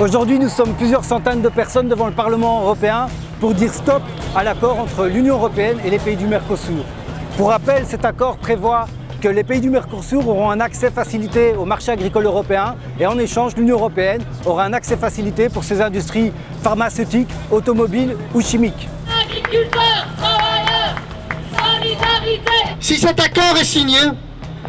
Aujourd'hui, nous sommes plusieurs centaines de personnes devant le Parlement européen pour dire stop à l'accord entre l'Union européenne et les pays du Mercosur. Pour rappel, cet accord prévoit que les pays du Mercosur auront un accès facilité au marché agricole européen et en échange, l'Union européenne aura un accès facilité pour ses industries pharmaceutiques, automobiles ou chimiques. Agriculteurs, travailleurs, solidarité! Si cet accord est signé,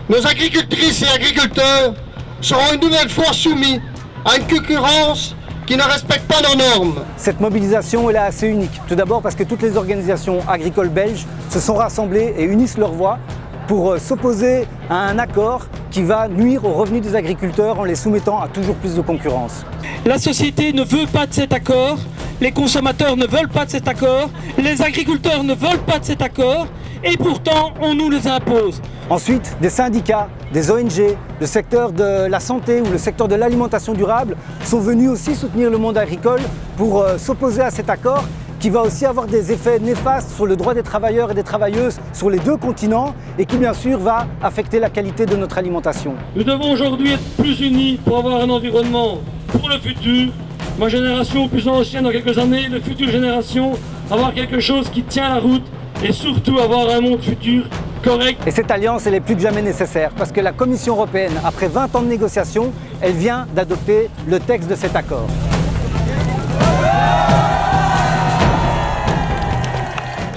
nos agricultrices et agriculteurs seront une nouvelle fois soumis à une concurrence qui ne respecte pas nos normes. Cette mobilisation est assez unique. Tout d'abord parce que toutes les organisations agricoles belges se sont rassemblées et unissent leurs voix pour s'opposer à un accord qui va nuire aux revenus des agriculteurs en les soumettant à toujours plus de concurrence. La société ne veut pas de cet accord, les consommateurs ne veulent pas de cet accord, les agriculteurs ne veulent pas de cet accord et pourtant on nous les impose. Ensuite, des syndicats, des ONG, le secteur de la santé ou le secteur de l'alimentation durable sont venus aussi soutenir le monde agricole pour s'opposer à cet accord qui va aussi avoir des effets néfastes sur le droit des travailleurs et des travailleuses sur les deux continents et qui bien sûr va affecter la qualité de notre alimentation. Nous devons aujourd'hui être plus unis pour avoir un environnement pour le futur. Ma génération plus ancienne dans quelques années, les futures générations, avoir quelque chose qui tient la route et surtout avoir un monde futur correct. Et cette alliance, elle est plus que jamais nécessaire parce que la Commission européenne, après 20 ans de négociations, elle vient d'adopter le texte de cet accord.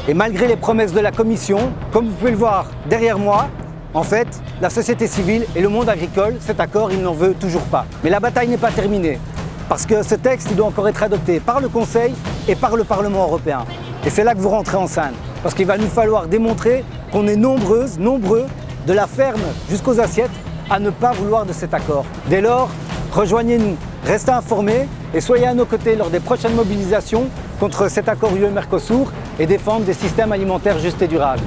Et malgré les promesses de la Commission, comme vous pouvez le voir derrière moi, en fait, la société civile et le monde agricole, cet accord, il n'en veut toujours pas. Mais la bataille n'est pas terminée, parce que ce texte il doit encore être adopté par le Conseil et par le Parlement européen. Et c'est là que vous rentrez en scène, parce qu'il va nous falloir démontrer qu'on est nombreuses, nombreux, de la ferme jusqu'aux assiettes, à ne pas vouloir de cet accord. Dès lors, rejoignez-nous, restez informés et soyez à nos côtés lors des prochaines mobilisations contre cet accord UE-Mercosur et défendre des systèmes alimentaires justes et durables.